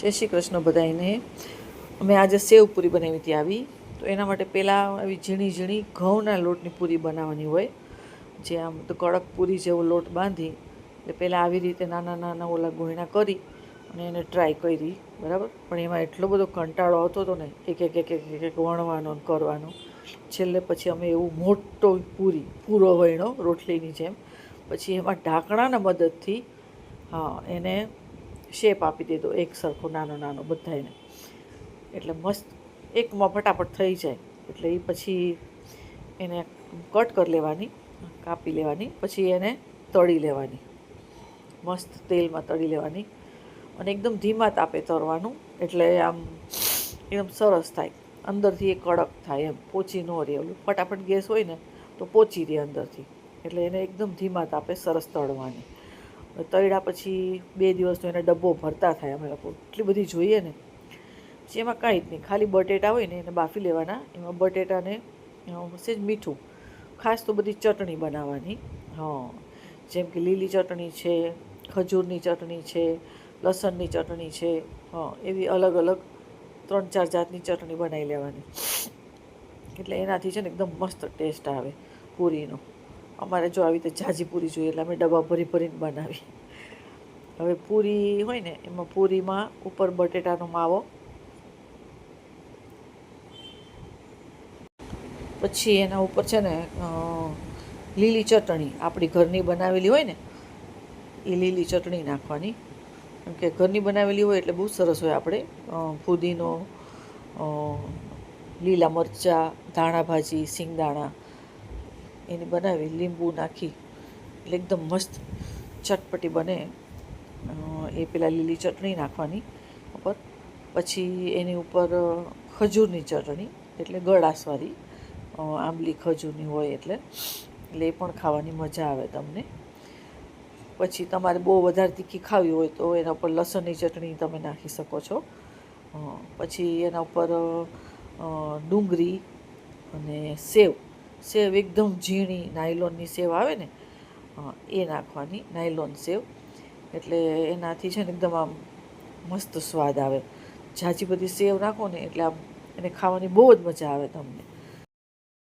જય શ્રી કૃષ્ણ બધાને. અમે આજે સેવ પૂરી બનાવી હતી આવી. તો એના માટે પહેલાં આવી ઝીણી ઝીણી ઘઉંના લોટની પૂરી બનાવવાની હોય. જે આમ તો કડક પૂરી જેવો લોટ બાંધી એટલે પહેલાં આવી રીતે નાના નાના ઓલા ગોયણા કરી અને એને ટ્રાય કરી, બરાબર. પણ એમાં એટલો બધો કંટાળો આવતો હતો ને, એક એક એક એક એક વણવાનો કરવાનો. છેલ્લે પછી અમે એવું મોટો પૂરો વણ્યો રોટલીની જેમ. પછી એમાં ઢાંકણાના મદદથી એને શેપ આપી દીધો એક સરખો નાનો નાનો બધાને. એટલે મસ્ત એકમાં ફટાફટ થઈ જાય. એટલે એ પછી એને કટ કરી લેવાની, કાપી લેવાની, પછી એને તળી લેવાની, મસ્ત તેલમાં તળી લેવાની. અને એકદમ ધીમા તાપે તળવાનું, એટલે આમ એકદમ સરસ થાય. અંદરથી એ કડક થાય, એમ પોચી ન રહે. ઓલું ફટાફટ ગેસ હોય ને તો પોચી રહે અંદરથી. એટલે એને એકદમ ધીમા તાપે સરસ તળવાની. તળ્યા પછી 2 દિવસનો એને ડબ્બો ભરતા થાય. અમે લોકો એટલી બધી જોઈએ ને. પછી એમાં કાંઈ જ નહીં, ખાલી બટેટા હોય ને એને બાફી લેવાના. એમાં બટેટાને સહેજ મીઠું, ખાસ તો બધી ચટણી બનાવવાની. જેમ કે લીલી ચટણી છે, ખજૂરની ચટણી છે, લસણની ચટણી છે, એવી અલગ અલગ 3-4 જાતની ચટણી બનાવી લેવાની. એટલે એનાથી છે ને એકદમ મસ્ત ટેસ્ટ આવે પૂરીનો. અમારે જો આવી રીતે ઝાઝી પૂરી જોઈએ એટલે અમે ડબ્બા ભરીને બનાવી. હવે પૂરી હોય ને એમાં પૂરીમાં ઉપર બટેટાનો માવો, પછી એના ઉપર છે ને લીલી ચટણી આપણી ઘરની બનાવેલી હોય ને એ લીલી ચટણી નાખવાની. કેમ કે ઘરની બનાવેલી હોય એટલે બહુ સરસ હોય. આપણે ફુદીનો, લીલા મરચાં, ધાણા ભાજી, સિંગદાણા એની બનાવી, લીંબુ નાખી એટલે એકદમ મસ્ત ચટપટી બને. એ પેલા લીલી ચટણી નાખવાની ઉપર. પછી એની ઉપર ખજૂરની ચટણી, એટલે ગળાશવાળી આંબલી ખજૂરની હોય એટલે એ પણ ખાવાની મજા આવે તમને. પછી તમારે બહુ વધારે તીખી ખાવી હોય તો એના ઉપર લસણની ચટણી તમે નાખી શકો છો. પછી એના ઉપર ડુંગળી અને સેવ એકદમ ઝીણી નાયલોનની સેવ આવે ને, એ નાખવાની, નાયલોન સેવ. એટલે એનાથી છે ને એકદમ આમ મસ્ત સ્વાદ આવે. ઝાઝી બધી સેવ નાખો ને એટલે આમ એને ખાવાની બહુ જ મજા આવે તમને.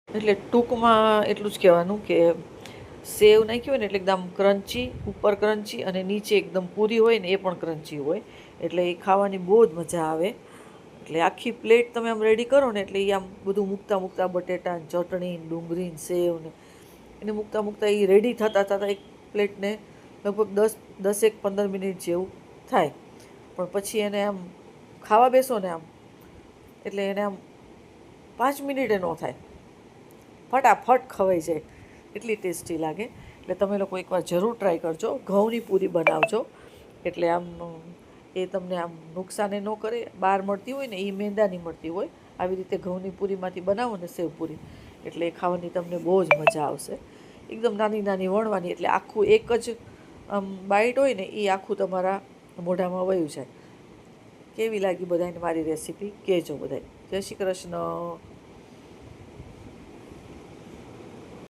એટલે ટૂંકમાં એટલું જ કહેવાનું કે સેવ નાખી હોય ને એટલે એકદમ ક્રન્ચી, ઉપર ક્રન્ચી અને નીચે એકદમ પૂરી હોય ને એ પણ ક્રન્ચી હોય. એટલે એ ખાવાની બહુ જ મજા આવે. એટલે આખી પ્લેટ તમે આમ રેડી કરો ને એટલે એ આમ બધું મૂકતા બટેટા, ચટણી, ડુંગળી, સેવ ને એને મૂકતા એ રેડી થતાં એક પ્લેટને લગભગ 10-15 મિનિટ જેવું થાય. પણ પછી એને આમ ખાવા બેસો ને આમ એટલે એને આમ 5 મિનિટે ન થાય, ફટાફટ ખવાઈ જાય, એટલી ટેસ્ટી લાગે. એટલે તમે લોકો એકવાર જરૂર ટ્રાય કરજો. ઘઉંની પૂરી બનાવજો એટલે આમ એ તમને આમ નુકસાને ન કરે. બહાર મળતી હોય ને એ મેંદાની મળતી હોય. આવી રીતે ઘઉંની પૂરીમાંથી બનાવો ને સેવ પૂરી, એટલે એ ખાવાની તમને બહુ જ મજા આવશે. એકદમ નાની નાની વણવાની, એટલે આખું એક જ બાઈટ હોય ને એ આખું તમારા મોઢામાં વયું જાય. કેવી લાગી બધાને મારી રેસીપી કહેજો બધાય. જય શ્રી કૃષ્ણ.